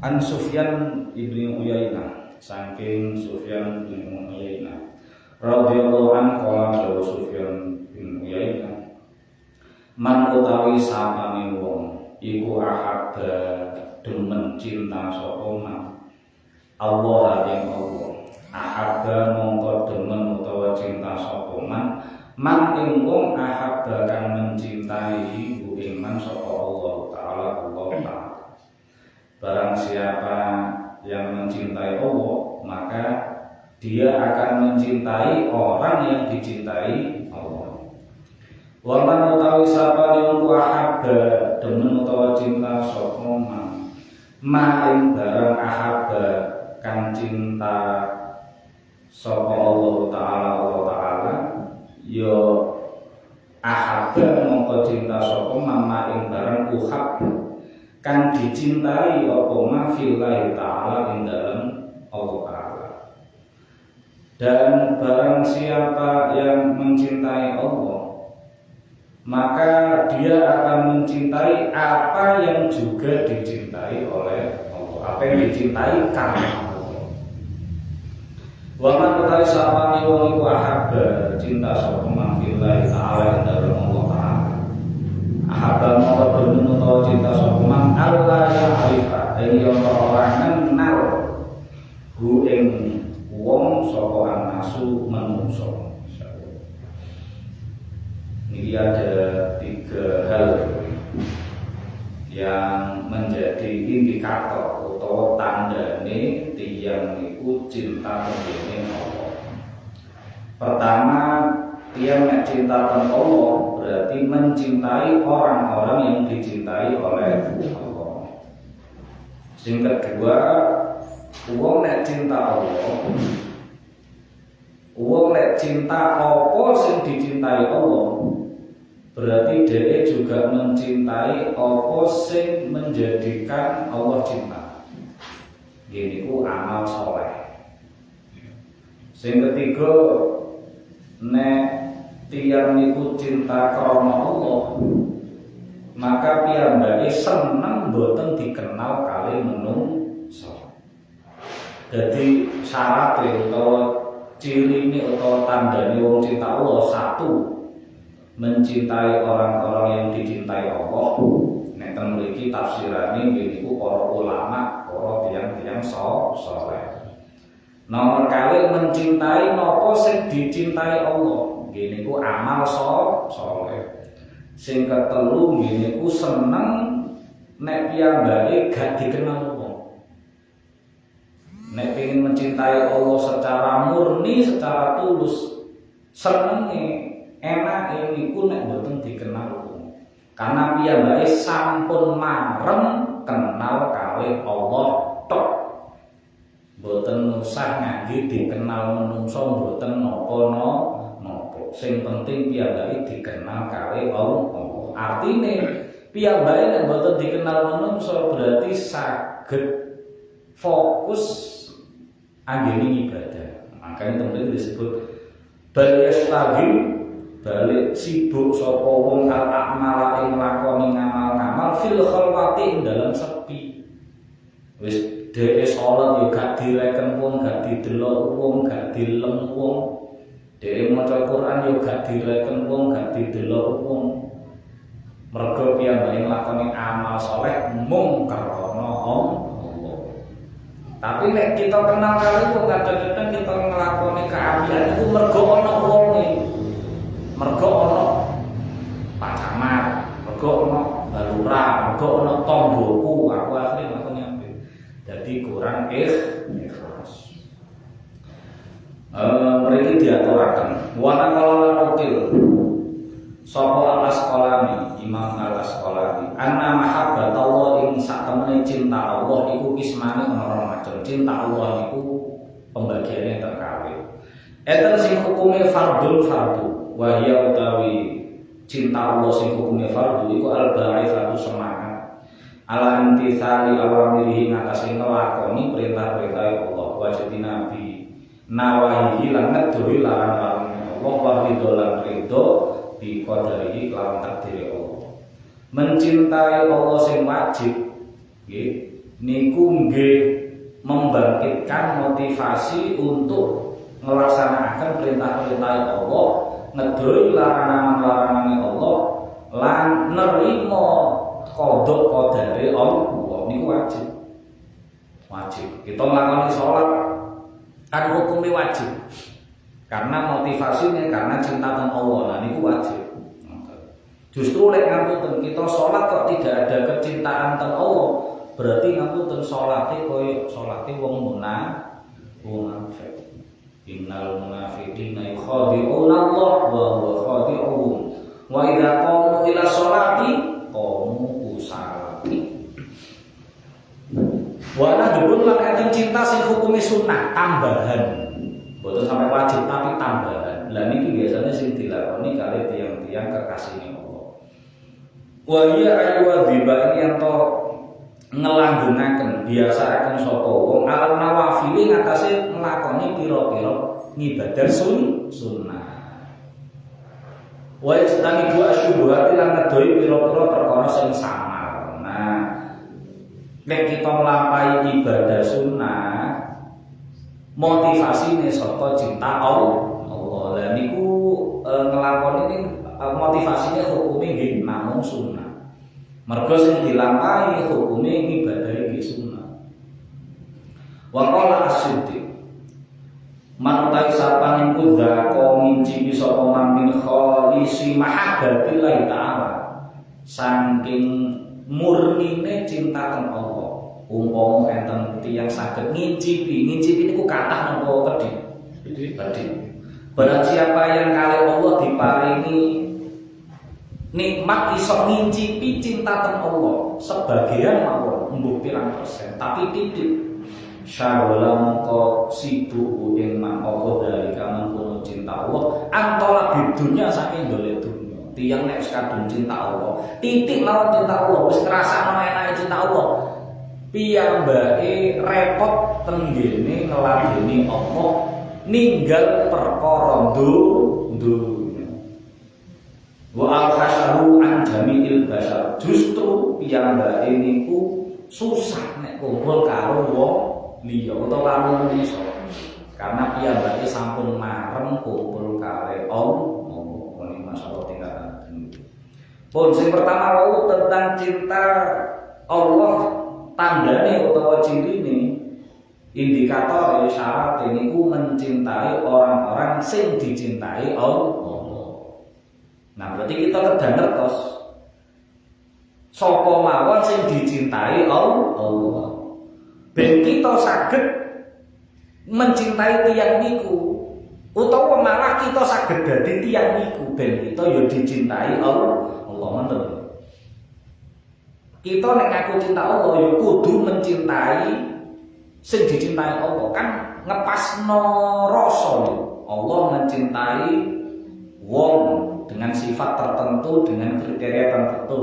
An Sufyan ibnu Uyainah, saking Sufyan ibnu Uyainah radhiyallahu anhu qala dawu Sufyan bin Uyainah, man utawi sapane wong iku ahadda demen cinta sapa man Allah ing Allah, ahadda mongko demen utawa cinta sapa man ing wong ahadda kang mencintai ing man sapa Allah taala. Barang siapa yang mencintai Allah, maka dia akan mencintai orang yang dicintai Allah. Wa man utawi sapa yang ahadda demen utawa cinta sapa ma ing barang ahabba kang cinta sapa Allah taala ya ahabba mongko cinta sapa ma ing barang uhab kang dicintai apa ma fillahi taala ing dalam Allah taala. Dan barang siapa yang mencintai Allah, maka dia akan mencintai apa yang juga dicintai oleh Allah, apa yang dicintai karena Allah. Wa man utawi sapane wong iku ahabba cinta sapa man fillahi taala dalam Allah taala. Ahabba mongko demen utawa cinta sapa man Allah ya arifa, ing orang kenal hu ing wong sapa anasu manungsa. Ini ada 3 hal yang menjadi indikator atau tandane tiyang niku cinta kangge Allah. Pertama, tiyang nek cinta kangge Allah berarti mencintai orang-orang yang dicintai oleh Allah. Sing kedua, wong nek cinta Allah, wong nek cinta apa sing dicintai Allah, berarti dia juga mencintai apa sing menjadikan Allah cinta. Gini ku amal soleh. Sing ketiga, nek tiyang niku cinta karena Allah, maka piyambake seneng boten dikenal kali menungso. Jadi syarat utawa ciri ini atau tandane wong cinta Allah, satu, mencintai orang-orang yang dicintai Allah. Nek teng mriki tafsirane niku para ulama, para tiyang-tiyang saleh. Nomor kali mencintai napa sing dicintai Allah, niku amal saleh. Sing ketelu niku seneng nek piyambake gak dikenal wong. Nek pengen mencintai Allah secara murni, secara tulus, senenge enak niku nek mboten dikenal wong. Karena piyambake sampun marem kenal kali Allah tok. Mboten usah ngangge dikenal menungso, mboten napa-napa. Sing penting piyambake dikenal kali Allah. Artine piyambake nek mboten dikenal menungso berarti saged fokus anggene ibadah. Makanya teman-teman disebut balyastagil, balik sibuk sapa wong al-a'mala ing nglakoni ngamal-ngamal fil khalwati ing dalam sepi. Wis dhewe salat yo gak direken wong, gak didelok wong, gak dilem wong. Dhewe maca Quran yo gak direken wong, gak didelok wong. Mergo piyambake nglakoni amal saleh mung karena Allah. Tapi nek kita kenal kali wong, kadang-kadang kita nglakoni keapian itu mergo ana wonge. Mergo ana Pak Camat, mergo ana Balura, mergo ana tanggoku, aku asli nglakoni apik. Dadi kurang ikhlas. Mriki diaturaken. Wana kala nukil sapa Al-Asqalani, Imam Al-Asqalani, anna mahabbatullah ing satemene cinta Allah iku kismane ana macam. Cinta Allah iku pembagiannya terkali. Eten sing hukume fardhu, wa hiya utawi cinta Allah sing hukume fardhu iku al-ba'ithatu semangat ala intisali awamirihi ngatasi ngelakoni perintah-perintah Allah, wajib nabi nawahihi lan ngedoi larang-larang Allah, wa ridho ridho bi qadarihi kelawan takdir Allah. Mencintai Allah sing wajib nggih niku nggih membangkitkan motivasi untuk melaksanakan perintah-perintah Allah, ngedoi larangan-larangan Allah, lan nerimo kodok kodare Allah. Niku wajib. Kita nglakoni salat kan hukumnya wajib. Karena motivasinya karena cinta dengan Allah. Nah niku wajib. Justru lek ngapunten kita salat kok tidak ada kecintaan teng Allah, berarti ngapunten salate koyo salate wong munafik. Innal munafiqina yukhadi'una Allah wa huwa khadi'uhum wa idza qamu ila sholati qamu kusala. Wana dipun lan enten cinta sing hukume sunnah tambahan. Boten sampai wajib tapi tambahan. Lah niki biasanya sing dilakoni kali tiang-tiang kekasihane Allah. Wa ya ayyuhadzibani yang to ngelanggengaken biasaaken sapa wong alam nawafili ngatasé nglakoni pira-pira ngibadah sunnah. Wa istani dua syubhat lan ngedoi pira-pira perkara sing samar. Nah, nek kita nglampahi ibadah sunnah motivasine saka cinta Allah. Lah niku nglakoni ini motivasine hukume nggih namung sunnah. Mergo sing dilampahi hukume ibadah iki sunnah. Wa qala as-siddiq man utai sapane iku zako ngincipi sapa man kholisi mahabbatillahi ta'ala saking murnine cinta ten Allah. Umpama enten tiyang saged ngincipi niku kathah napa kedhi. Barang siapa yang kali Allah diparingi nikmat iso ngincipi cinta ten Allah sebagian mawon mbuh pirang persen tapi titik syawala mongko sibu ing man apa dari kaman kuno cinta Allah antara bidunya saking dole dunya tiyang nek kadung cinta Allah titik lawan cinta Allah wis ngrasakno enake cinta Allah piyambake repot tenggene ngeladeni apa ninggal perkara dunya wa al-hasaru an jami'il bashar justru piyambake niku susah nek kumpul karo wong liya utawa karo manusa karena piyambake sampun marem kumpul kare Allah ini masalah tingkatan. Pun sing pertama wau tentang cinta Allah tandane utawa cirine indikator syarat niku mencintai orang-orang sing dicintai Allah. Nah berarti kita kedah ngertos sapa mawon sing dicintai Allah. Ben kita saged mencintai tiyang niku utawa malah kita saged dadi tiyang niku ben kita ya dicintai Allah ngoten. Kita nek ngaku cinta Allah ya kudu mencintai sing dicintai Allah kan ngepasno rasa Allah mencintai wong dengan sifat tertentu dengan kriteria tertentu.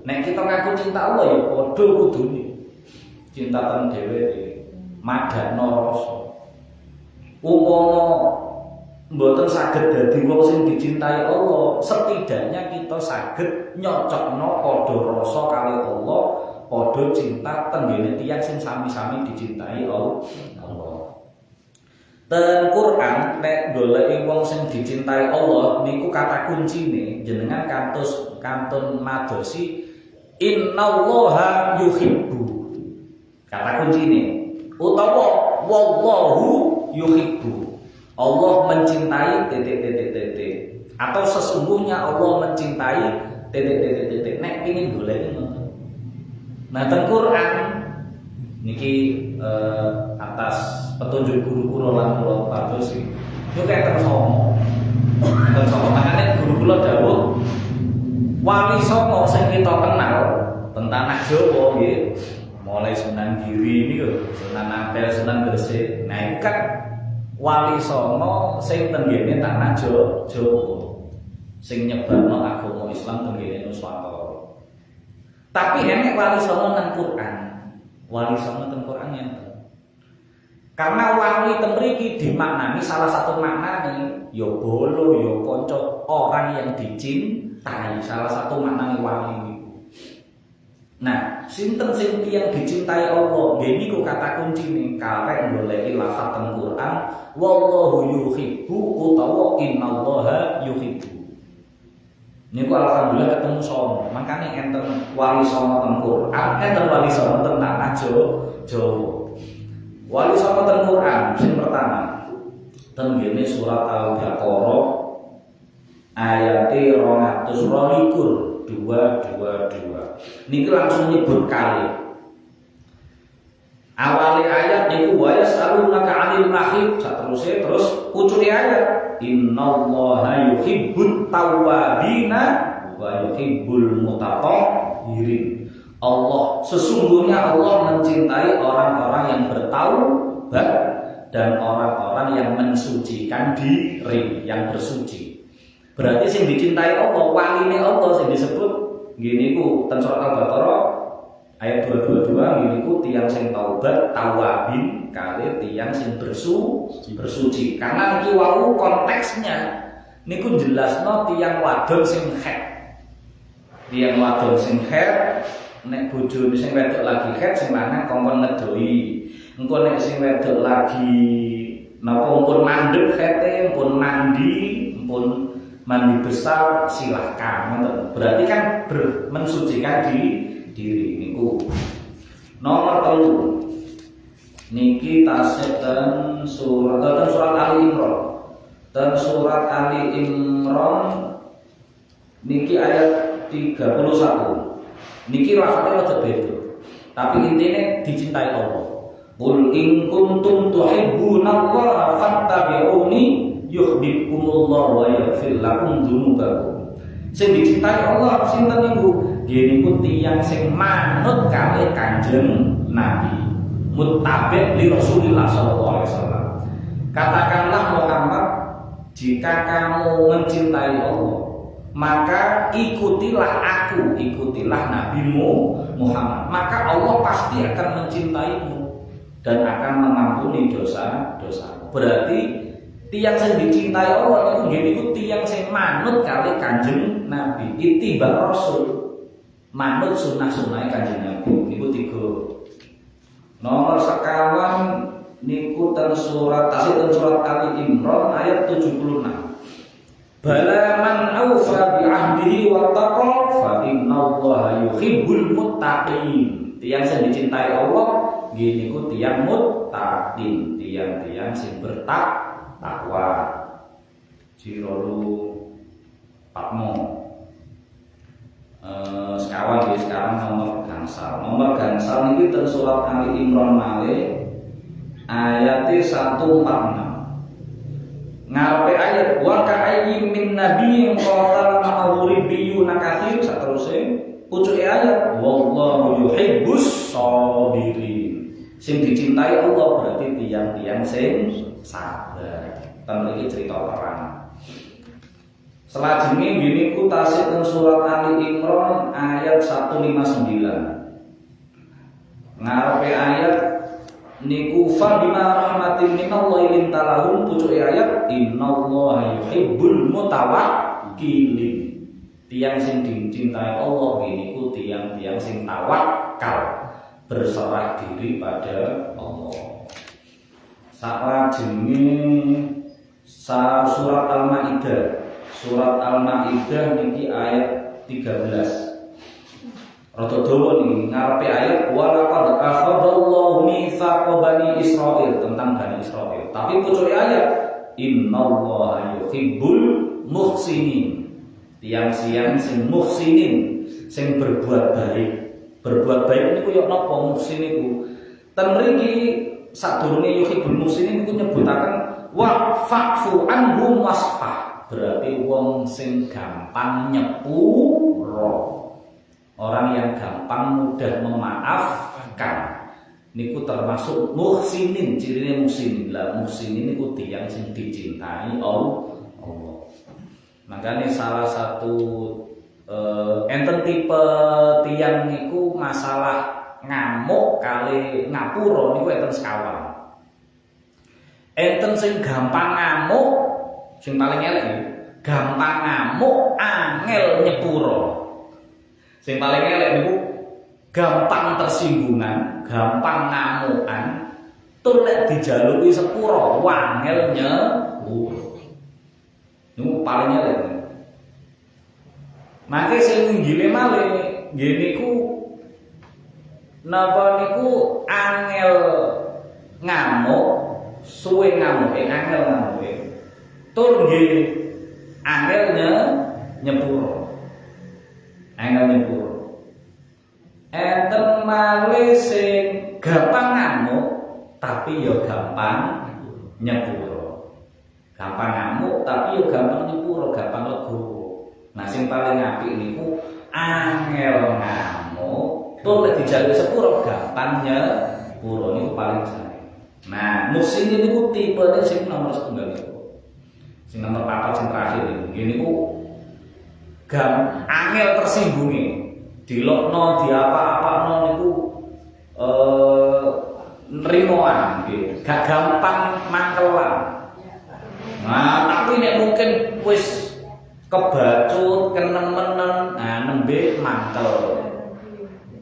Nek kita ngaku cinta Allah ya padha kudune cinta ten dheweke madakno rasa. Umpama mboten saged dadi wong sing dicintai Allah, setidaknya kita saged nyocokno padha rasa kali Allah, padha cinta tenggene tiyang sing sami-sami dicintai Allah. Ten Quran nek goleki wong sing dicintai Allah niku kata kuncine jenengan kantun madosi innallaha yuhibbu. Kata kuncine utawa wallahu yuhibbu. Allah mencintai titik atau sesungguhnya Allah mencintai titik. Nek pengin goleki ngoten. Nah, ten Quran niki atas petunjuk guru kula lan kula padosi. Yo keten songo. Ten songo makane guru kula dawuh wali songo sing kita kenal ten tanah Jawa nggih. Mulai Sunan Giri ini Sunan Ampel, Sunan Gresik. Nah itu kan wali songo sing tenggene tanah Jawa, sing nyebarno agama Islam tenggene Nuswantara. Tapi enek wali songo nang Quran. Wali songo teng Quran enten. Karena wali teng mriki dimaknani salah satu maknane ya bolo ya kanca orang yang dicintai. Salah satu maknane wali. Nah, sinten sing tiyang dicintai Allah, nggih niku kata kuncine karek goleki lafaz teng Quran, wallahu yuhibbu utawa innallaha yuhibbu. Niku alhamdulillah ketemu sono. Makane enten wali songo teng Quran, enten wali songo teng tanah Jawa. Wali songo teng Quran sing pertama teng ngene surat Al-Baqarah ayat 222. Niki langsung nyebut kali. Awali ayat niku wa yasalunaka 'anil mahid, saterusé terus pucuk ayat innallaha yuhibbut tawwabina wa yuhibbul mutatahhirin. Allah, sesungguhnya Allah mencintai orang-orang yang bertaubat dan orang-orang yang mensucikan diri, yang bersuci. Berarti sing dicintai Allah, waline Allah sing disebut gini ku ten surat Al-Baqarah ayat 222 gini ku tiyang sing taubat tawabin kali tiyang sing bersuci. Karena iki wau konteksnya niku jelasno tiyang wadon sing haid. Tiyang wadon sing haid nek bojone sing wedok lagi haid sing lanang kongkon ngedoi. Engko nek sing wedok lagi napa pun mandeg haite, pun mandi besar silahkan. Berarti kan mensucikan diri niku. Nomor 3. Niki tasih ten surat Ali Imran. Ten surat Ali Imran niki ayat 31. Niki lafadznya rada beda. Tapi intinya dicintai Allah. Qul in kuntum tuhibbunallaha fattabi'uni yuhibbukumullah wa yaghfir lakum dzunubakum. Sing dicintai Allah sinten niku? Nggih niku tiyang sing manut kalih Kanjeng Nabi. Muttabi' li Rasulillah sallallahu alaihi wasallam. Katakanlah Muhammad, jika kamu mencintai Allah, maka ikutilah aku, ikutilah Nabimu Muhammad. Maka Allah pasti akan mencintaimu dan akan mengampuni dosa-dosamu. Berarti tiyang sing dicintai Allah itu nggih niku tiyang sing manut kali Kanjeng Nabi, ittiba Rasul, manut sunah-sunah Kanjeng Nabi. Niku 3. Nomor sekawan niku ten surat Ali Imran ayat 76. Bala man aufa bi ahdihi wa taqwa fa innallaha yuhibbul muttaqin. Tiyang sing dicintai Allah nggih niku tiyang muttaqin, tiyang-tiyang sing bertakwa. Jirolu Patmo. Sekawan nggih sekarang nomor gangsal. Nomor gangsal niki ten surat Ali Imran malih ayat 146. Ngarepe ayat wa ka'ayyin min nabiyyin qatala ma'ahu ribbiyuna katsir saterusé pucuke ayat wallahu yuhibbus sabirin. Sing dicintai Allah berarti tiyang-tiyang sing sabar. Ten iki cerita perang. Selajenge ngene ku tasih teng surat Ali Imran ayat 159. Ngarepe ayat niku fa bima rahmatin minallahi lintalahum pucuke ayat innallaha yuhibbul mutawakkilin. Tiyang sing dicintai Allah niku tiyang-tiyang sing tawakal, berserah diri pada Allah. Salajenge surat Al-Maidah. Surat Al-Maidah niki ayat 13. Rada dawa niki ngarepe ayat wa laqad akhadallahu mitsaqa bani Israil tentang Bani Israil. Tapi pucuke ayat innallaha yuhibbul muhsinin. Tiang-tiang sing muhsinin, sing berbuat baik. Berbuat baik niku yo napa muhsin niku? Ten mriki sadurunge yuhibbul muhsinin niku nyebutaken wa fa'fu anhum wasfah. Berarti wong sing gampang nyepuro. Orang yang gampang mudah memaafkan niku termasuk muhsinin, cirine muhsinin. Lah muhsinin niku tiyang sing dicintai Allah. Makanya salah satu enten tipe tiyang niku masalah ngamuk kali ngapura niku enten sekawan. Enten sing gampang ngamuk, sing paling elek gampang ngamuk, angel nyepuro. Sing paling elek niku gampang tersinggungan, gampang ngamukan, tur nek dijaluki sepuro wangel nyepuro. Niku paling elek. Mangke sing nggile malih nggih niku napa niku angel ngamuk, suwe ngamuke, angel ngamuke. Tur nggih angel nyepuro. Angel nyepuro. Enten malih sing gampang ngamuk tapi ya gampang nyepuro. Gampang ngamuk tapi ya gampang nyepuro, gampang legowo. Nah sing paling apik niku angel ngamuk Tur lek dijaluk sepuro gampangnya puro niku paling sare. Nah, musim niku tipene sing nomor setunggal niku. Sing nomor 4 sing terakhir niku angel tersinggungi. Dilokno diapa-apano niku nrimoan nggih. Gak gampang mangkelan. Nah, tapi nek mungkin wis kebacut kenemenen nembe mangkel.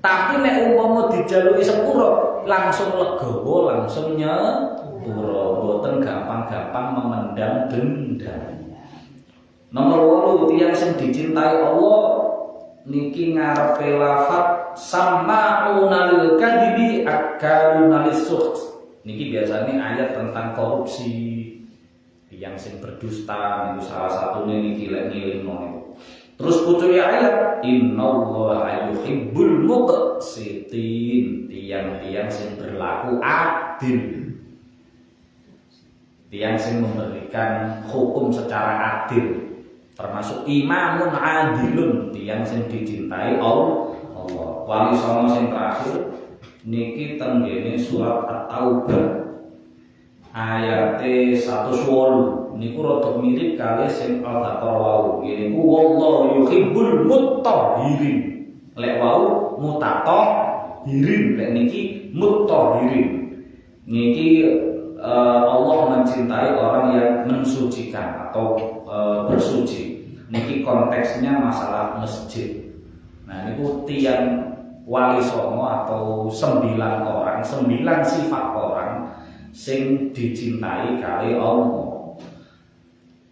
Tapi nek umpama dijaluki sepuro langsung legowo, langsung nyepuro, mboten gampang-gampang memendam dendam. Nomor 8 tiyang sing dicintai Allah niki ngarepe lafaz sama'una lil kadhibi akaluna lisuht. Niki biasanya ayat tentang korupsi. Yang sing berdusta itu salah satunya niki lek ngilingno. Terus pucuk ayat innallaha yuhibbul muqsitin, tiang-tiang sing berlaku adil. Tiang sing memberikan hukum secara adil. Termasuk imamun adilun, tiang sing dicintai Allah. Wali songo sing terakhir niki tenggene surat At-Taubah ayat 108 niku rada mirip kali sing Al-Baqarah wau. Niku wallahu yuhibbul muttahhirin. Lek wau mutatahhirin, lek niki muttahhirin. Niki Allah mencintai orang yang mensucikan atau bersuci. Niki konteksnya masalah masjid. Nah, niku tiang wali songo atau 9 orang, 9 sifat orang sing dicintai kali Allah.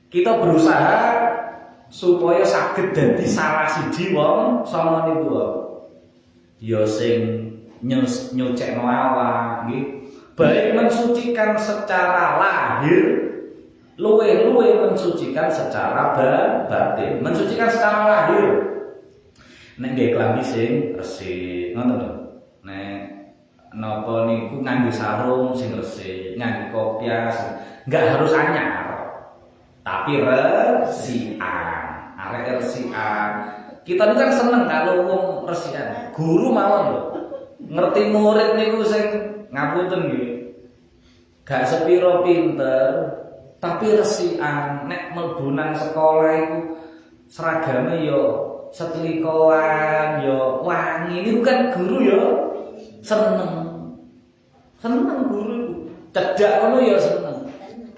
Kita berusaha supaya saged dadi salah siji wong sama niku. Ya sing nyucekno awak nggih, baik mensucikan secara lahir, luwe mensucikan secara batin. Mensucikan secara lahir nek nggih klambi sing resik, ngoten lho. Nek napa niku nganggo sarung sing resik, nganggo kopiah, enggak harus anyar. Tapi resikan, arek resikan. Kita itu kan seneng kalau wong resikan. Guru mawon lho. Ngerti murid niku sing ngapunten nggih. Gak sepiro pinter, tapi resikan. Nek mlebu nang sekolah iku seragame yo setlikoan, yo wangi. Niku kan guru yo seneng. Seneng guru iku. Cedak ngono yo seneng.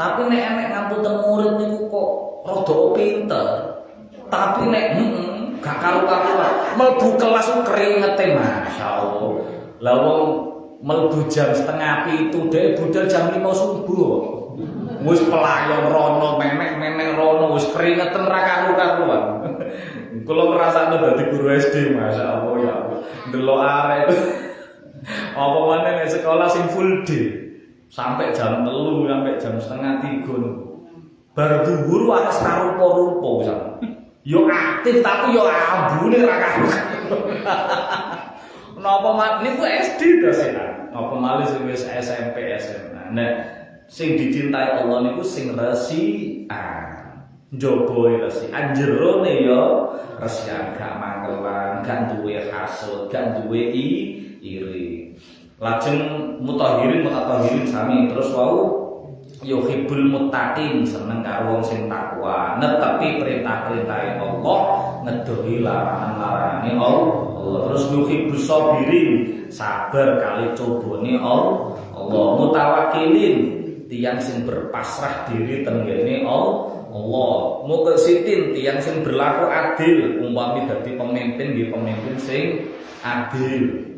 Tapi nek enek ngapunten murid niku kok rada pinter. Tapi nek gak karu-karuan, mlebu kelas keringete masyaallah. Lah wong mlebu jam 4:30 dhek budal jam 5 subuh. Wis pelayan rono, menek rono, wis keringeten ra karu-karuan. Kula ngrasakno dadi guru SD masyaallah ya. Ndelok arek. Apa maneh nek sekolah sing full day. Sampai jam 3 sampai jam 2:30 bar dhuwur waras karupa-rupa pisan. Yo aktif tapi yo ambune ra karuan. Napa niku SD dosenan. Napa malih sing wis SMP SMA. Nek sing dicintai Allah niku sing resikan. Njoboe resikan jerone yo resikan gak mangkelan, gak duwe hasud, gak duwe iri. Lajeng mutahhirin sami terus wau yuhibbul muttaqin, seneng karo wong sing takwa, netepi perintah-perintahe Allah, ngedohi larangan-larangane Allah. Terus yuhibbus sabirin, sabar kali cobane Allah. Mutawakkilin, tiyang sing berpasrah diri tenggene Allah. Muqsitin, tiyang sing berlaku adil, umpami dadi pemimpin nggih pemimpin sing adil.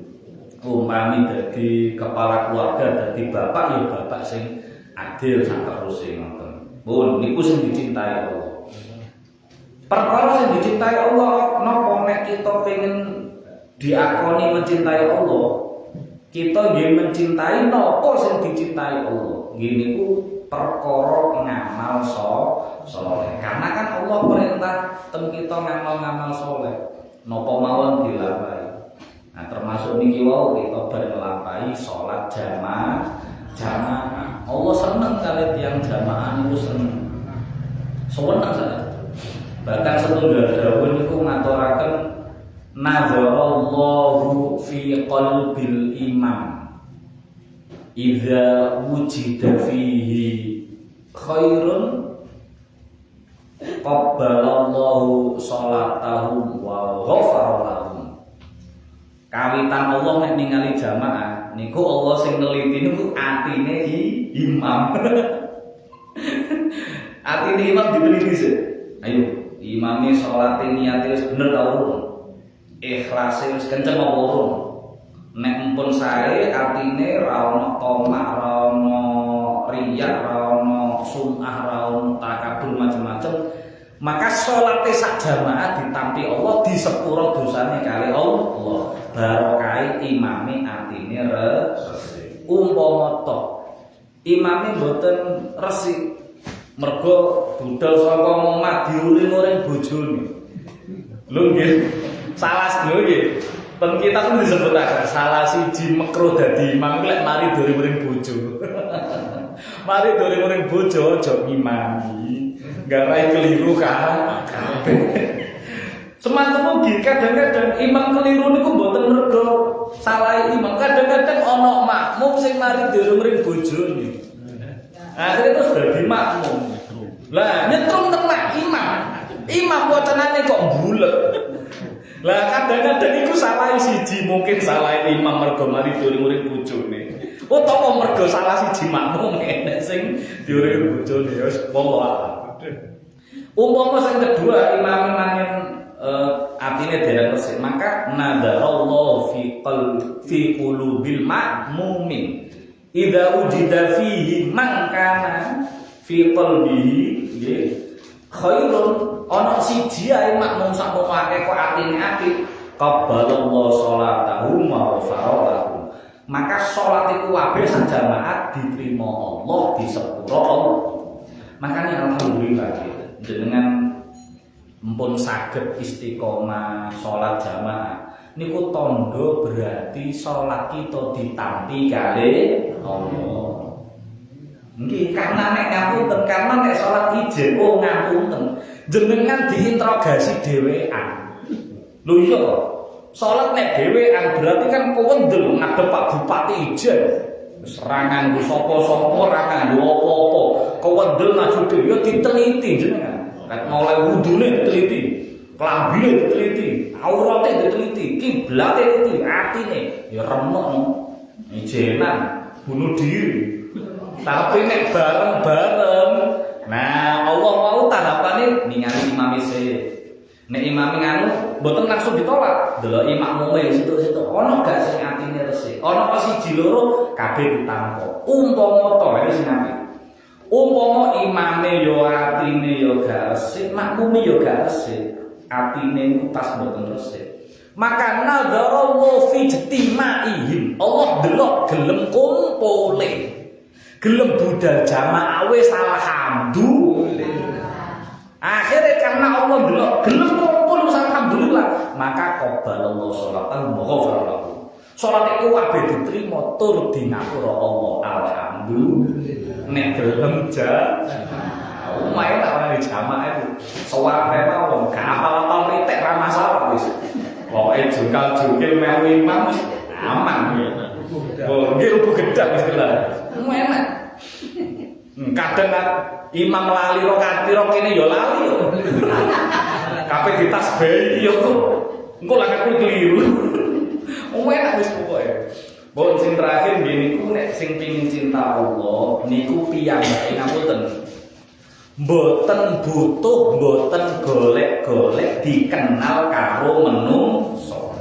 Umpami dadi kepala keluarga, dadi bapak ya bapak sing adil sak teruse ngoten. Pun niku sing dicintai Allah. Perkara sing dicintai Allah napa nek kita pengen diakoni mencintai Allah, kita nggih mencintai napa sing dicintai Allah. Nggih niku perkara ngamal saleh. Karena kan Allah perintah ten kita ngamal saleh. Napa mawon dilampahi. Nah, termasuk niki wau kita bar nglampahi salat jamaah. Allah seneng kali tiyang jamaah niku seneng. Seneng saja. Bahkan setunggal dawuh niku ngaturaken Nadzarallahu fi qalbil imam idza wujida fihi khairun qabbalallahu sholatahu wa ghafara lahum. Kawitan Allah nek ningali jamaah niku Allah sing neliti niku atine imam. Atine imam diteliti sih. Ayo, imame salate niate wis bener ta urung? Ikhlase wis kenceng apa urung? Nek empun sae atine ra ono tamak, ra ono riya, ra ono sum'ah, ra ono takabur macam-macam, maka salate sak jamaah ditampi Allah di sepuro dosane kali Allah. Barokah imame atine resik. Umpama to imame mboten resik mergo budal saka omah diuring-uring bojone. Lho nggih. Salah lho nggih. Pen kita pun disebutaken salah siji makruh dadi imam lek mari dori-uring bojo. Mari dori-uring bojo aja ngimami. Garai keliru kan kabeh. Semanten ugi kadang-kadang imam keliru niku mboten mergo salah imam. Kadang-kadang ana makmum sing mari dori-uring bojone. Akhirnya terus dadi makmum. Lah nyetrum tenan imam. Imam wacanane kok bulet. Lah kadang-kadang iku salah siji, mungkin salah imam mergo mari dori-uring bojone. Utawa mergo salah siji makmum enek sing diuring bojone ya wis pola. Umpama sing kedua imam mangen atine dereng resik, maka nadarallahu fi qulubil ma'mumin idza wujida fihi man kana fi qalbihi nggih khairun. Ana siji ae makmum sak pomake kok atine apik, qabbalallahu sholatahu wa ghafara. Maka salat iku kabeh sak jamaah diterima Allah di sepuro Allah. Makane alhamdulillah jenengan mpun saged istiqomah salat jamaah niku tandha berarti salat kita ditampi kali Allah. Nggih, karena nek ngapunten, karena nek salat ijen ngapunten, jenengan diinterogasi dhewean. Lho iya kok. Salat nek dhewean berarti kan kewendel ngadep Pak Bupati ijen. Serangan ku sapa-sapa ora nganggo apa-apa. Kewendel maju dhewe ya diteliti jenengan. Nek mulai wudune diteliti, klambine diteliti, aurate diteliti, kiblate diteliti, atine ya remuk ijenan bunuh diri. Tapi nek bareng-bareng, nah Allah mau tarapane ningali imam isih. Nek imam nganu mboten langsung ditolak. Delok makmume situ-situ ana gak sing atine resik. Ana apa siji loro kabeh ditampa. Umpama to iki sing apik. Umpama imame yo atine yo gak resik, makmume yo gak resik, atine pas mboten resik. Maka nadarallahu fi ijtimaihim. Allah delok gelem kumpule. Gelem budal jamaah wis alhamdulillah. Akhirnya karena Allah delok gelem kumpul alhamdulillah, maka qabbalallahu sholatan wa ghafara lahu. Salat iku kabeh diterima tur dinapura Allah alhamdulillah. Nek gelem jamaah. Umahe tak ora jamaah itu. Sawabe mawon gak apal-apal ritek ra masalah wis. Pokoke jungkal-jungkil melu imam wis aman ya. Oh, nggih rubuh gedang wis kelar. Enak. Kadang imam lali rakaat piro kene ya lali yo. Kabeh ditasbih yo kok. Engko lak aku keliru. Enak wis pokoke. Bon sing terakhir nggih niku nek sing pengin cinta Allah niku piyambake ngapunten. Mboten butuh, mboten golek-golek dikenal karo menungso.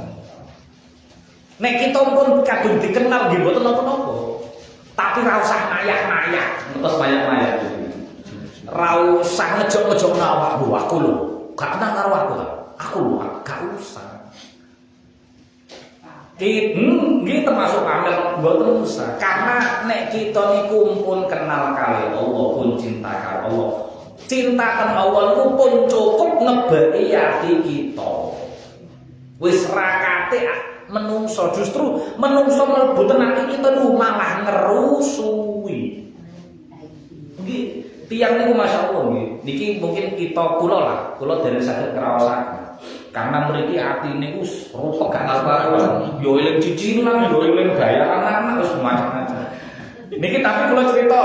Nek kita pun kadung dikenal nggih mboten napa-napa. Tapi ra usah mayak-mayak, ngertos mayak-mayak. Ra usah ngejok-ngejok awakku, aku lho. Gak kenal karo aku ta. Aku lho, gak usah. Nggih termasuk amel mboten usah. Karena nek kita niku pun kenal kali Allah, pun cinta karo Allah. Cintakan Allah niku pun cukup ngebeki ati kita. Wis rakate menungso, justru menungso mlebu tenan kita niku malah ngerusui. Nggih, tiyang niku masyaallah nggih. Niki mungkin kita kula dereng saged kraosaken. karena mriki atine wis rusak gak apa-apa. Yo eling cicilan, yo eling gaya anak-anak wis macam-macam. Niki tapi kula cerita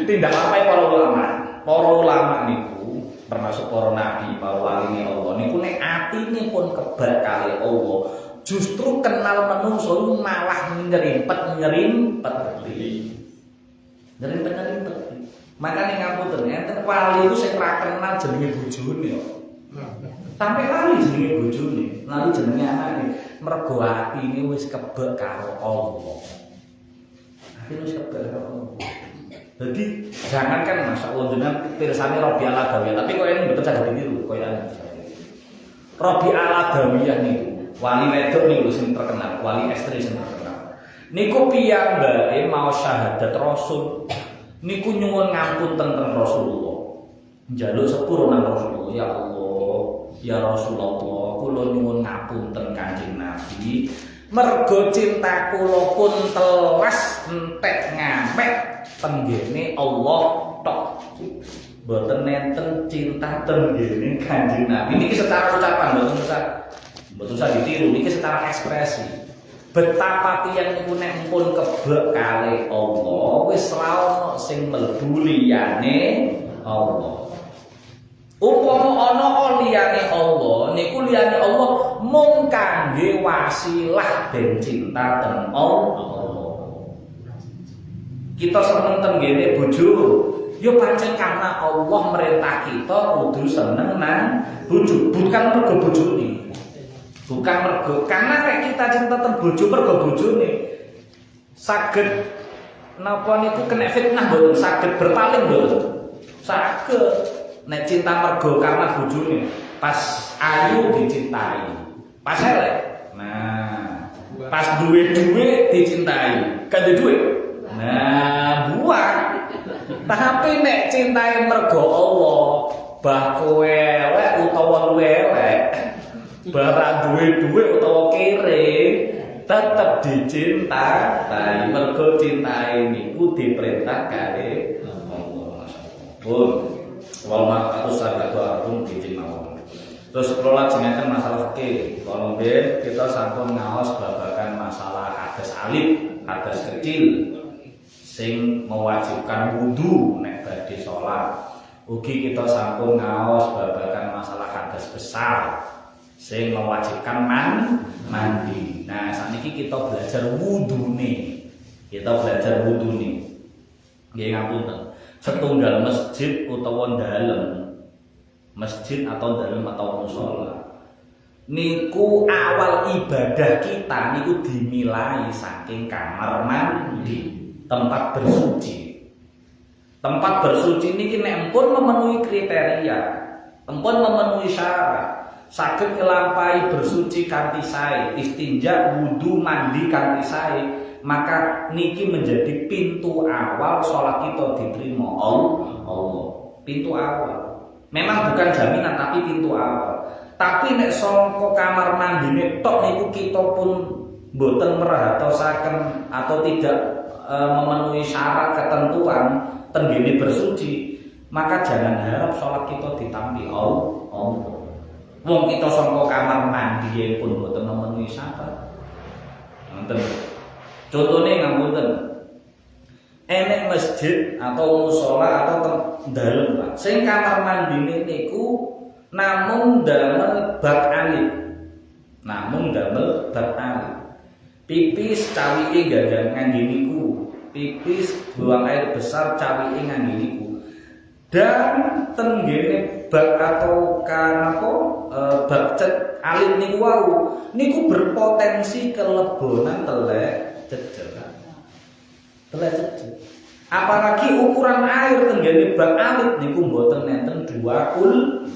tindak lapai para ulama. Para ulama niku termasuk para nabi, para wali Allah niku nek atine pun kebak kali Allah, justru kenal menungso malah nyerimpet. Makane ngapunten enten wali iku sing ra kenal jenenge bojone kok. Sampai lali jenenge bojone, lali jenenge anake, mergo atine wis kebak karo Allah. Atine wis kebak karo Allah. Jadi jangankan masyaallah jenengan pirsane Rabi'ah Al-Adawiyah, tapi kok ini mboten saged ditiru koyo ana. Rabi'ah Al-Adawiyah niku wali wedok niku sing terkenal, wali estri sing terkenal. Niku piyambake mau syahadat Rasul. Niku nyuwun ngampun tentang Rasulullah. Njaluk sepuro nang Rasulullah, ya Allah, ya Rasulullah, kula nyuwun ngapunten Kanjeng Nabi. Mergo cinta kula pun telas entek ngamek tenggene Allah tok. Mboten nenten cinta tenggene Kanjeng Nabi. Niki secara ucapan mboten usah ditiru, niki secara ekspresi. Betapa tiyang niku nek pun kebek kali Allah wis ra ono sing mlebu liyane Allah. Umpama ana liyane Allah niku liyane Allah mung kangge wasilah ben cinta ten Allah. Kita seneng ten ngene bojo ya pancen karena Allah merintah kita kudu seneng nang bojo, bukan mergo bojone. Bukan mergo karena nek kita cinta ten bojo mergo bojone saged napa niku kena fitnah mboten saged berpaling mboten saged nek cinta mergo karena bojone pas ayu dicintai pas elek nah pas duwe dicintai kan duwe nah buah tapi nek cintai mergo Allah bah kowe elek utawa luwe elek barang duwe utawa kere tetep dicintai mergo cintai niku diperintah kali Allah. Pun wal maqatu sabatu izin mawon. Terus kula lajengken masalah fikih. Kalau kita sampun ngaos babagan masalah hadas alif, hadas kecil sing mewajibkan wudu nek badhe salat. Ugi kita sampun ngaos babagan masalah hadas besar sing mewajibkan mandi. Nah, saniki kita belajar wudune. Nggih ngapunten. Setunggal masjid utawa dalem. Masjid atau dalem atau musala. Niku awal ibadah kita niku dimilai saking kamar mandi, tempat bersuci. Tempat bersuci niki nek pun memenuhi kriteria, pun memenuhi syarat. Saged nglampahi bersuci kanthi sae, istinja, wudu, mandi kanthi sae, maka niki menjadi pintu awal salat kita diterima Allah. Pintu awal. Memang bukan jaminan tapi pintu awal. Tapi nek saka kamar mandine tok niku kita pun mboten merhatosaken atau tidak memenuhi syarat ketentuan tenggene bersuci, maka jangan harap salat kita ditampi Allah. Wong kita saka kamar mandi pun mboten memenuhi syarat. Ngoten. Contone ngapunten. Enek masjid atau musala atau dalem Pak. Sing kamar mandine niku namung damel bak alif. Pipis cawike gagah ngangge niku. Pipis buang air besar cawike ngangge niku. Dan tenggene bak atau bak cet alit niku wau niku berpotensi kelebonan telek cecer. Apalagi ukuran air tenggene bak alit niku mboten nenten 2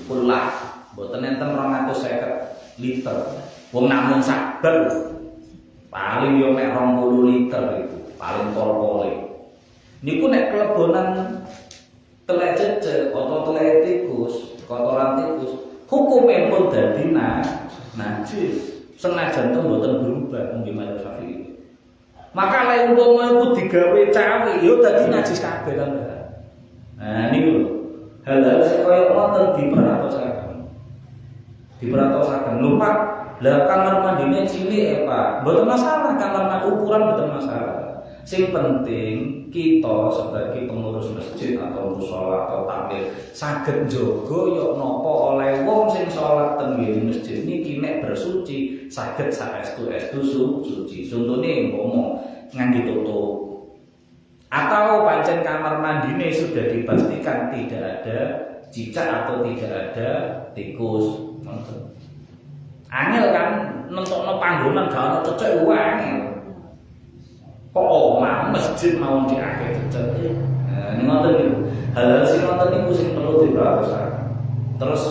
kullah, mboten nenten 250 liter. Wong namung sabar paling yo mek 20 liter itu, paling tol-tole. Niku nek kelebonan telek cecek atau telek tikus, kotoran tikus, hukumnya pun dadi najis. Senajan to mboten berubah nggih Mas Syafi'i. Maka lain umpama iku digawe cawe yo dadi najis kabeh kan. Nah niku lho. Hal-hal sing kaya ngoten diperhatosaken. Diperatosaken. Lho Pak, lah kamar mandinya cilik Pak. Mboten masalah, kamar mandi ukuran mboten masalah. Sing penting kita sebagai pengurus masjid atau mushola atau takmir saged njaga yo napa oleh wong sing salat teng masjid niki nek bersuci saged saestu-estu suci. Contone umpama ngangge tutup atau pancen kamar mandine sudah dipastikan tidak ada cicak atau tidak ada tikus. Angel kan nentokno panggonan gak ono cecek angel. Kok omah masjid mau diakeh cecek. Nah, ini ngoten niku. Hal-hal sing ngoten niku sing perlu diperhatikan. Terus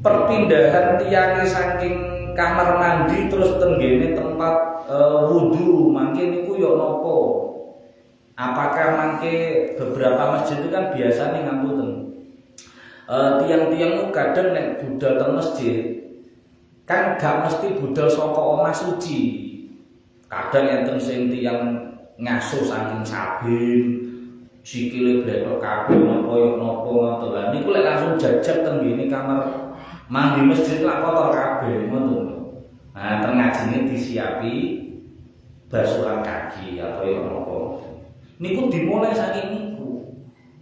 perpindahan tiang saking kamar mandi terus tenggene tempat wudu mangke niku yo napa? Apakah mangke beberapa masjid itu kan biasa nih ngapunten. Tiang-tiang kadang nek budal teng masjid kan gak mesti budal saka omah suci. Kadang enten sing tiang ngasuh saking sabin, sikile blethok kabeh napa yo napa ngoten. Lah niku lek langsung jajak teng ngene kamar mandi masjid lak kotor kabeh ngoten. Nah, teng ngajine disiapi basuhan kaki atau yo napa. Niku dimulai saking niku.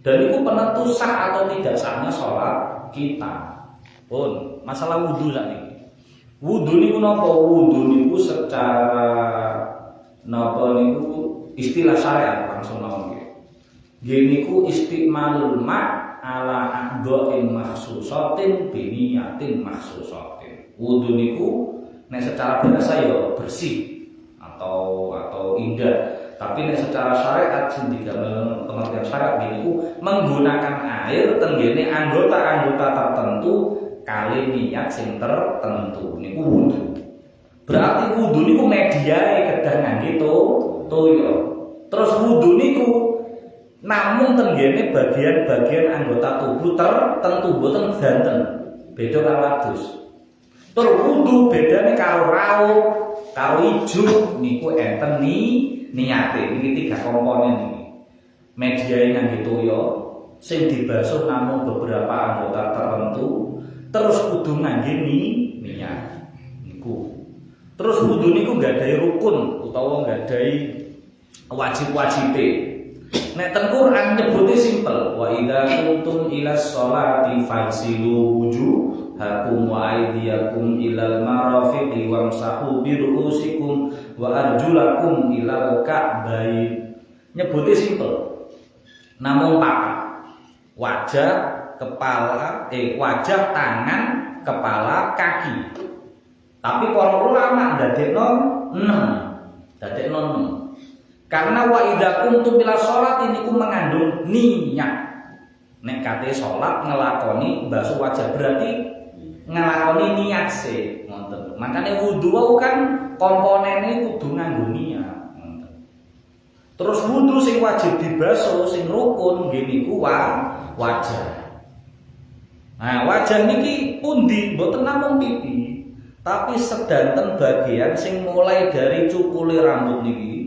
Dan itu penentu sah atau tidak sahnya sholat kita. Pun masalah wudhu sakniki. Wudhu niku napa? Wudhu niku secara napa niku istilah syariat langsung nggih. Nggih niku istimalul ma' ala aqdha'in makhsusatin bi niyatin makhsusatin. Wudhu niku nek secara bahasa ya bersih atau indah. Tapi nek secara syariat sendiri pengertian syariat niku menggunakan air tenggene anggota-anggota tertentu kali niat sing tertentu niku wudu. Berarti wudu niku mediae kedah ngangge toya. Terus wudu niku namung tenggene bagian-bagian anggota tubuh tertentu boten danten. Beda karo adus. Tur wudu bedane karo raut, karo ijuk niku enten niate niki tiga komponen iki. Mediae ngangge toya sing dibasuh namung beberapa anggota tertentu, terus kudu ngangge niat niku. Terus wudu niku nggadahi rukun utawa nggadahi wajib-wajibe. Nek teng Quran nyebuti simpel, wa idza kuntum ilas sholati fagsilu wujuhakum wa aydiyakum ilal marafiqi wamsahu bi ru'usikum wa arjulakum ilal ka'bayn. Nyebuti simpel. Namun papat. Wajah, kepala, wajah, tangan, kepala, kaki. Tapi para ulama ndadekno 6. Ndadekno 6. Karena wa idza kuntum ila sholat niku mengandung niat. Nek kate sholat ngelakoni basuh wajah berarti ngelakoni niat sih, ngoten. Makane wudu kan komponene kudu nganggo niat, ngoten. Terus wudu sing wajib dibasuh sing rukun nggih niku wajah. Nah, wajah niki pundi mboten namung pipi, tapi sedanten bagian sing mulai dari cukule rambut niki.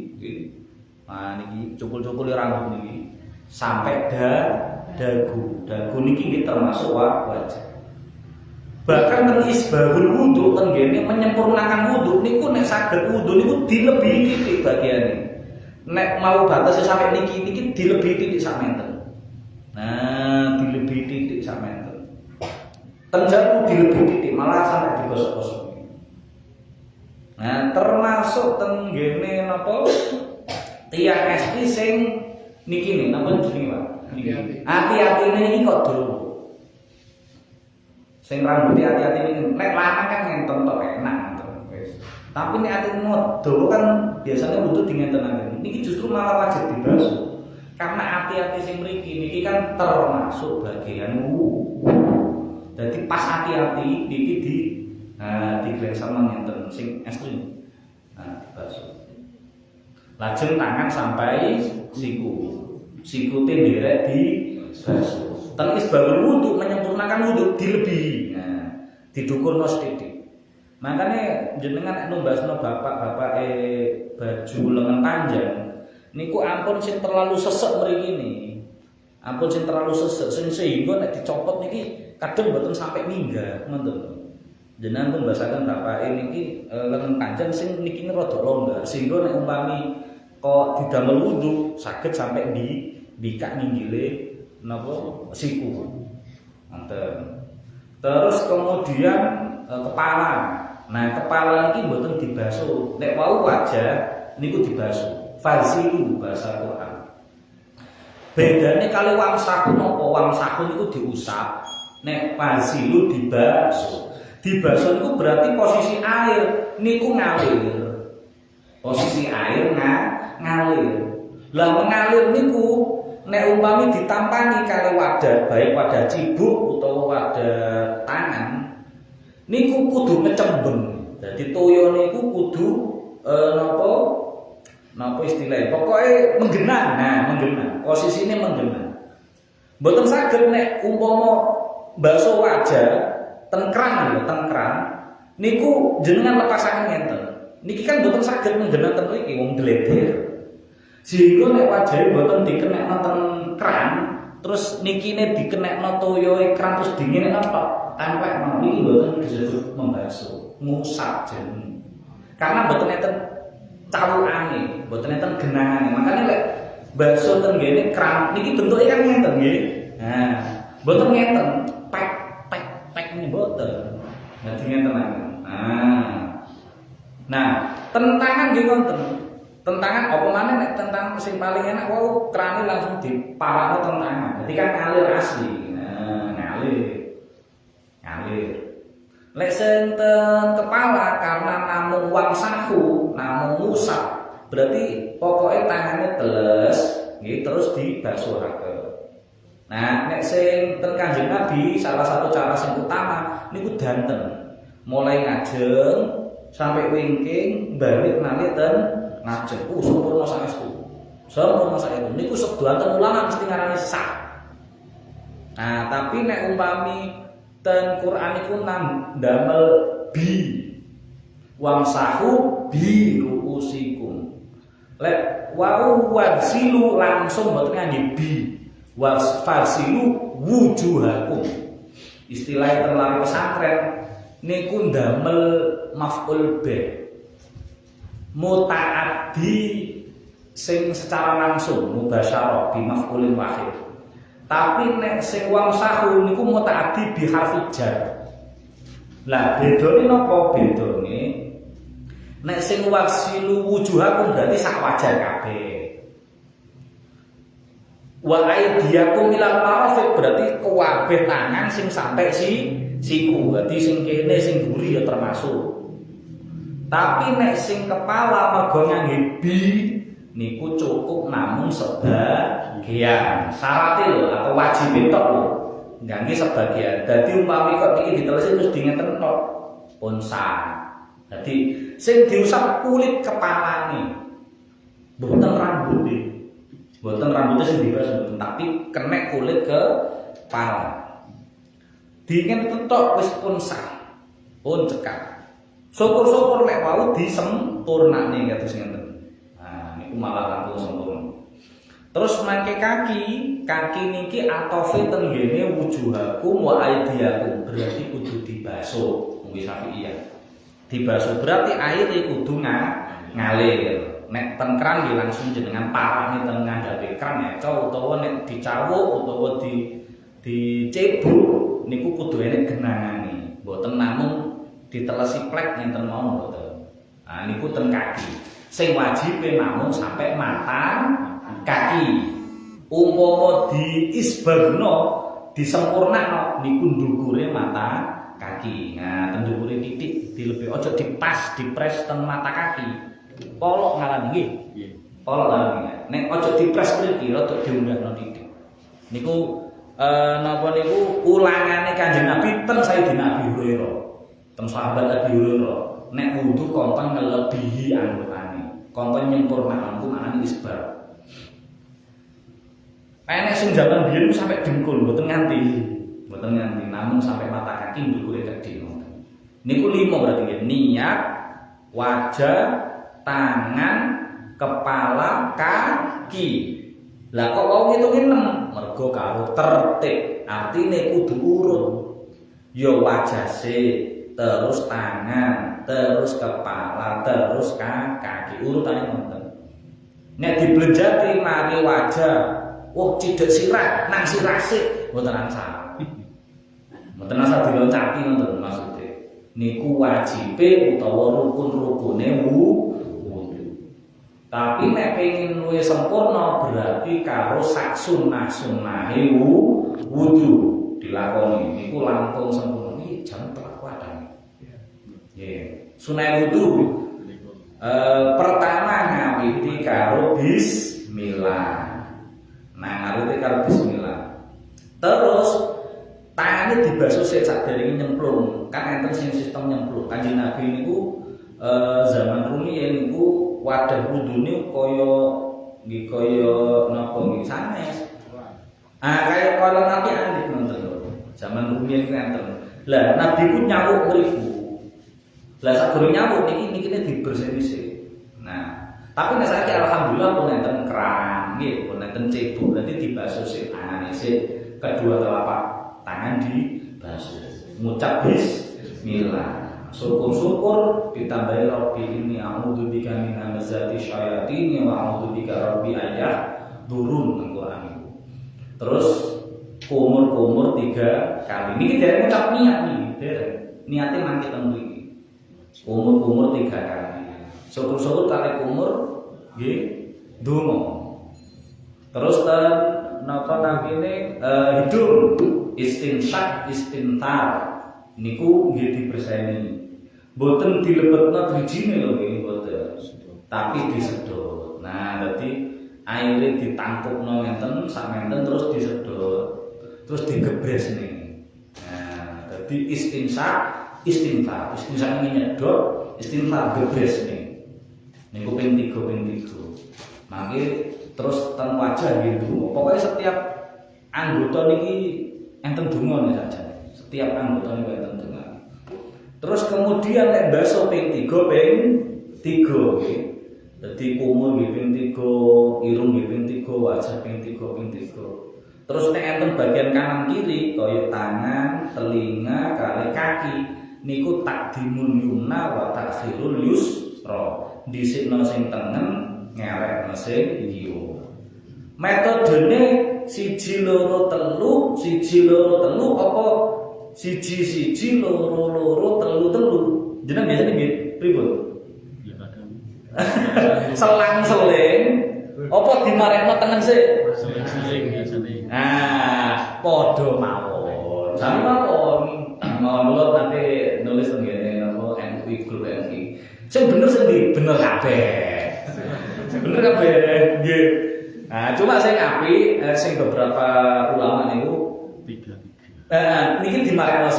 Nah niki cukul-cukul rambut niki sampai dagu. Dagu niki nggih termasuk wajah. Bahkan teng isbahul wudu tenggene menyempurnakan wudu niku nek saged wudu niku dilebihi titik bagiane. Nek mau batasnya sampai niki dilebihi titik sak menten. Nah, dilebihi titik sak menten. Teng jaku dilebihi titik malah sampai digosok-gosok. Nah, termasuk tenggene napa? Tiang SD sing niki nih, napa jenenge Pak? Hati-hati niki kok dawa. Sing rambut hati-hati niki nek lanang kan ngenten tok enak ngoten wis. Tapi nek ati dawa kan biasanya butuh dingentenaken. Niki justru malah wajib dibasuh. Karena hati-hati sing mriki niki kan termasuk bagian Jadi pas hati-hati niki diglengsana ngenten sing ekstrim. Nah, dibasuh. Lajeng tangan sampai siku. Sikute nderek dibasuh. Teng isbahul wudu menyempurnakan wudu dilebihi. Nah, didukurno sithik. Makane jenengan numbasno bapak-bapak baju lengan panjang niku ampun sing terlalu sesek mriki niki. Ampun sing terlalu sesek sehingga nek dicopot niki kadang mboten sampai minggat ngoten. Jenengan pun bahasaken bapak niki lengan panjang sing niki rada longgar sehingga nek umpami kok didamel wudu saged sampai di bikak nginggile napa siku. Ngoten. Terus kemudian kepala. Nah, kepala iki mboten dibasuh. Nek wau wajah niku dibasuh. Farsilu bahasa Quran. Bedane kali wamsahu napa wamsahu niku diusap. Nek farsilu dibasuh. Dibasuh itu berarti posisi air niku ngalir. Posisi air ngalir. Lah mengalir niku nek umpami ditampani kali wadah, baik wadah cibuk utawa wadah tangan, niku kudu ngecembeng. Dadi toya niku kudu napa istilahnya? Pokoknya menggenang. Nah, menggenang. Posisine menggenang. Mboten saged nek umpama basuh wajah tengkrang niku jenengan lepasaken ngenten. Niki kan mboten saged menggenang ten mriki wong dledher. Sehingga nek wajahe mboten dikenekno ten kran, terus nikine dikenekno toya kran terus dinginekno tok, tempekno niki mboten disebut membasuh, ngusap jeneng. Karena mboten enten cawukane, mboten enten genangane. Makane lek basuh ten ngene kran niki bentuke kan ngenten nggih. Nah, mboten ngenten pek ini boten. Dadi ngenten Nah, tentangan nggih wonten. Tentangan apa maneh nek tentangan sing paling enak wau krane langsung diparakno tentangan. Dadi kan ngalir asli. Nah, ngalir. Lek senten kepala karena namung wamsahu, namung ngusap, berarti pokoknya tangannya teles nggih terus dibasuhake. Nah, nek sing ten Kanjeng Nabi salah satu cara sing utama niku danten. Mulai ngajeng sampai wingking balik malih ten ngajeng. Sampurna saestu. Sampurna saestu. Niku sedanten ulama mesti ngarani sah. Nah, tapi nek umpami ten Quran iku ndamel bi wamsahu bi ruusikum. Lek wau wasilu langsung mboten ngangge bi. Wasfarsilu wujuhakum. Istilah terlalu pesantren niku ndamel maf'ul bih. Muta'addi sing secara langsung mubasyarah bi maf'ulin wahid. Tapi nek sing wamsahu niku muta'addi bi harfi jar. Lah bedane napa bedane? Nek sing wasilu wujuhakum berarti sak wajah kabeh. Wa aydiyakum ilal marafiq berarti kabeh tangan sing sampai siku. Berarti sing kene sing mburi ya termasuk. Tapi nek sing kepala mergo ngangge bi niku cukup namung sebagian. Syaratnya lho atau wajib tok lho. Ngangge sebagian. Dadi umpami kok iki ditelesi terus dingeten tok pun sah. Dadi sing diusap kulit kepalane. Mboten rambuté. Boten rambutnya sing dibasuh, tapi kenek kulit ke kepala. Dingin tetok wis pun sah, pun cekak. Syukur-syukur lek wau disempurnane kados ngenten. Nah, niku malah langkung sempurna. Terus mangke kaki niki atofe ten ngene wujuhakum wa aydiyakum, berarti kudu dibasuh. Mungkin Syafi'iyah. Dibasuh berarti air iki kudu ngalir. Nek ten kran langsung jenengan parane ten ngandhape kran eco utawa nek dicawuk utawa dicebuk niku kudu enek genangane. Mboten namung ditelesi plek ngenten mawon mboten. Nah niku ten kaki. Sing wajibe namung sampai mata kaki. Umpama diisbagno, disempurnakno niku ndukure mata kaki. Nah ten ndukure titik dilebih aja dipas, dipres ten mata kaki. Polok ngalami nggih. Polok ngalami. Nek aja dipres mriki rada diunggahno titik. Niku napa niku ulangane Kanjeng Nabi ten Sayyidina Abi Hurairah. Ten sahabat Abi Hurairah. Nek wudu kongkon ngelebihi anggotane. Kongkon nyempurnakno manane isbar. Enek sing jaman biyen sampai dengkul mboten nganti. Mboten nganti namung sampai mata kaki ndukure kedhi ngoten. Niku 5 berarti nggih. Niat, wajah, tangan, kepala, kaki. Lah kok wau ngitung 6? Mergo karo tertib. Artine kudu urut. Ya wajah sik, terus tangan, terus kepala, terus kaki. Urutane ngoten. Nek diblenjati mari wajah, cidhek sirah, nang sirah sik, mboten ansal. Mboten ansal diloncati ngoten maksude. Niku wajibe utawa rukun-rukune tapi nek pengen luwih sempurna berarti karo sak sunah-sunahe wudu dilakoni niku langkung sempurna. Iki jam telat wadane. Nggih. Sunah wudu pertama ngawiti karo bismillah. Nah, ngawiti karo bismillah. Terus tangane dibasuh sik sadèrèngé nyemplung. Kan enten sing sistem nyemplung. Kanjeng Nabi niku zaman rumiyin niku wadah wudune kaya napa nggih sanes. Kaya nanti andik nonton lho. Zaman rumiyin ku enten. Lah Nabi ku nyawuk mriku. Lah sadurunge nyawuk niki dibersihne sik. Nah, tapi nek saiki alhamdulillah pun enten keran, nggih, pun enten cebok, berarti dibasuh sik tangane sik, kedua telapak tangan dibasuh. Ngucap bismillah. Syukur-syukur ditambahi Rabbi inni a'udzubika min hamazati syayatin wa a'udzubika Rabbi turun nang Quran itu. Terus kumur 3 kali. Niki dereng ngucap niat nih, dereng. Niate mangke teng mriki. Kumur 3 kali. Syukur-syukur kali kumur nggih donga. Terus napa namine hidung istinsyak istintar niku nggih diberseni. Mboten dilebetno drijine lho nggih mboten. Tapi disedot. Nah, dadi aire ditangkupno ngenten sak menten terus disedot. Terus digebresne. Nah, dadi istinfar ini nyedot, istinfar gebresne. Niku ping 3. Mangke terus teng wajah gitu. Pokoknya setiap anggota niki enten donga saja. Setiap anggota niku enten donga. Terus kemudian nek baso ping 3 nggih. Dadi kumur nggih ping 3, irung nggih ping 3, wajah ping 3. Terus nek enten bagian kanan kiri kaya tangan, telinga, kali kaki niku takdimul yumna wa takhirul yusra. Dhisikno sing tengen, ngerekno sing kiwa. Metodene 1 2 3, 1 2 3 apa 1 1 2 2 3 jeneng biasane nggih pripun? Selang-seling apa dimarekno tengen sik? Seling biasane. Nah, padha mawon. Sami mawon. Monggo nanti nulis teng ngene napa NU grup NU. Sing bener sing ndi? Bener kabeh. Bener kabeh nggih. Nah, cuma sing apik sing beberapa ulama niku 3. Niki dimarekno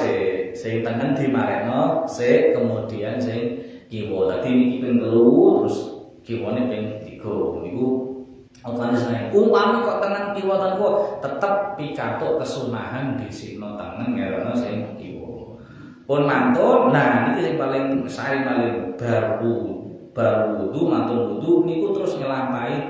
sing tengen dimarekno sik kemudian sing kiwa. Dadi niki ping 3 terus kiwane ping 3. Niku apa jenenge? Umpama kok tengen kiwa tanpa tetep pikatuk kesunahan dhisikno tengen ngerono sing kiwa. Pun mantun. Nah, niki sing paling sari paling bar wudu mantun wudu niku terus nglampahi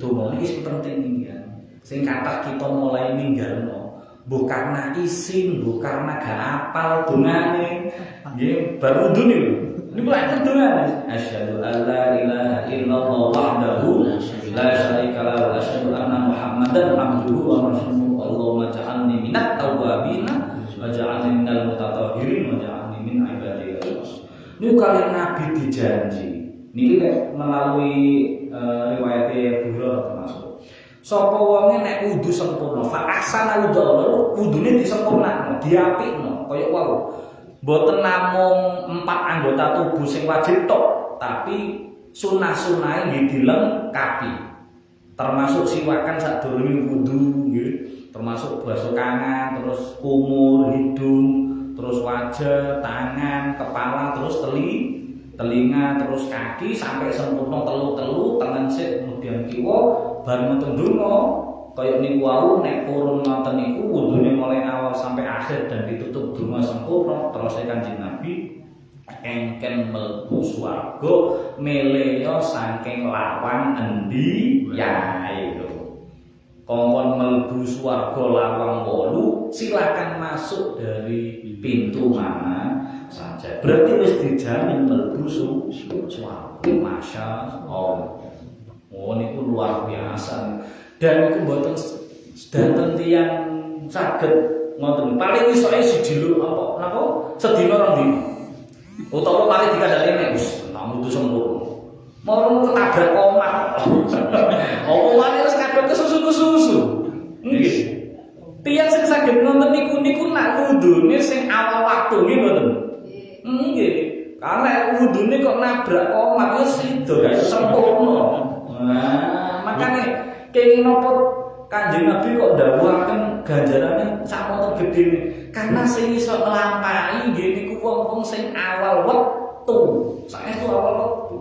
donga niki sing penting ya. Sing kathah kita mulai ninggalno. Mbok karena isin, mbok karena gak apal dongane. Nggih, bar wudu niku. Niku lek dongane. Asyhadu an la ilaha illallah wahdahu la syarika lahu wa asyhadu anna Muhammadan abduhu wa rasuluhu. Allahumma ja'alni minat tawwabin wa ja'alni minal mutatahhirin wa ja'alni min ibadika. Niku kalian Nabi dijanji. Niki melalui riwayat Abu Hurairah termasuk. Sapa wonge nek wudu sempurna, fa ahsana wudune disempurnakno, diapikno kaya wau. Mboten namung 4 anggota tubuh sing wajib tok, tapi sunah-sunahe nggih dilengkapi. Termasuk siwakan sadurunge wudu nggih, termasuk basuh tangan, terus kumur, hidung, terus wajah, tangan, kepala, terus telinga, terus kaki sampai sempurna telu tangan sik kemudian kiwa bar mutun donga kaya niku wau nek purun ngoten niku wudune mulai awal sampai akhir dan ditutup donga sempurna terus Kanjeng Nabi engken mlebu swarga melya saking lawan endi yae lho. kongkon mlebu swarga lawang 8 silakan masuk dari pintu mana saja. Berarti wis dijamin mlebu swarga. Masya Allah. Oh niku luar biasa. Dan niku mboten sedanten tiyang saged ngoten. Paling isoke siji lho apa napa sedina rong dina. Utawa paling dikandani nek wis tamu itu sempurna. Mau ketabrak omah. Apa maneh wis kadang kesusu-susu. Nggih. Tiyang sing saged nonton niku nak wudune sing awal waktu nggih mboten. Nggih. Karena wudune kok nabrak omah wis sida gak sempurna. Nah, makane kenging napa Kanjeng Nabi kok dawuhaken ganjarane sakmono gedhe karena sing iso nglampahi nggih niku wong-wong sing awal wektu. Saestu awal wektu.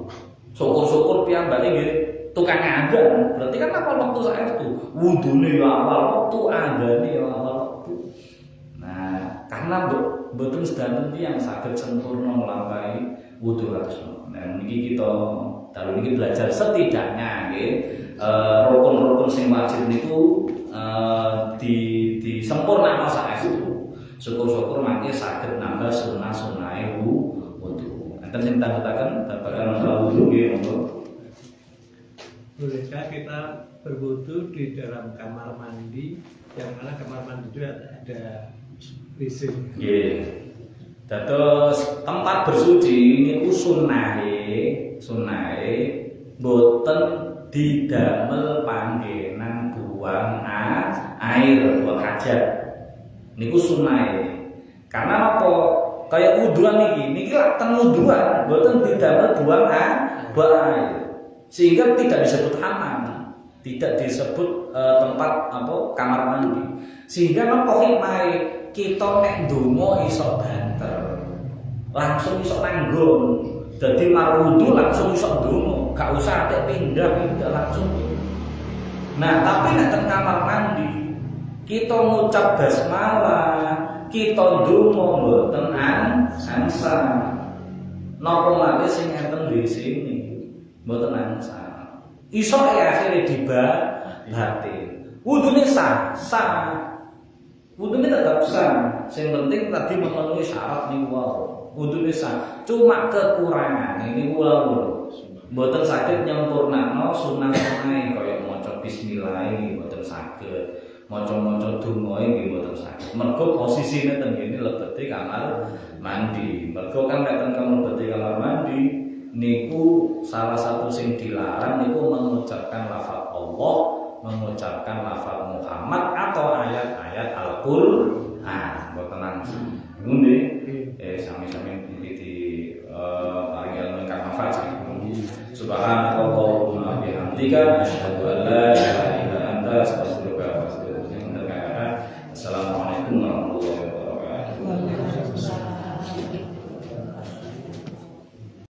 Syukur-syukur piyambake nggih tukang adzan. Berarti kan awal wektu saestu. Wudune ya awal wektu, adzane ya awal wektu. Nah, karena mboten sedanten tiyang saged sempurna nglampahi wudu kados menika. Nah, niki kita dalu niki belajar setidaknya nggih rukun-rukun sing wajib niku disempurnakno saestu. Syukur-syukur mangke saged nambah sunah-sunahe wudu. Enten sing tanggotaken babagan masalah wudu nggih monggo. Bolehkah kita berwudu di dalam kamar mandi yang mana kamar mandi itu ada WC? Nggih. Dados tempat bersuci niku sunahe boten didamel panggenan buang air buang hajat. Niku sunahe. Karena apa? Kayak wuduan niki lak ten wuduan boten didamel buang air. Sehingga tidak disebut hammam, tidak disebut tempat apa kamar mandi. Sehingga napa hikmahe kita nek ndonga iso banter. Langsung iso nanggon. Dadi mar wudu langsung iso ndonga, gak usah atik pindah langsung. Nah, tapi nek teng kamar mandi kita ngucap basmalah, kita ndonga mboten angsa. Napa malih sing enten di sini? Mboten angsa. Iso akhire dibati. Wudune sah. Wudune tetap sah. Sing penting tadi memenuhi syarat niku wae. Wudune sah. Cuma kekurangan ini wae. Mboten saged nyempurnakno sunah-sunahe kaya maca bismillah mboten saged. Maca-maca donga nggih mboten saged. Mergo posisine ten kene lebete kamar mandi. Mergo kan nek ten lebete kamar mandi niku salah satu sing dilarang niku mengucapkan lafaz Allah, mengucapkan lafaz Muhammad atau ayat-ayat Al-Qur'an. Mboten langsung.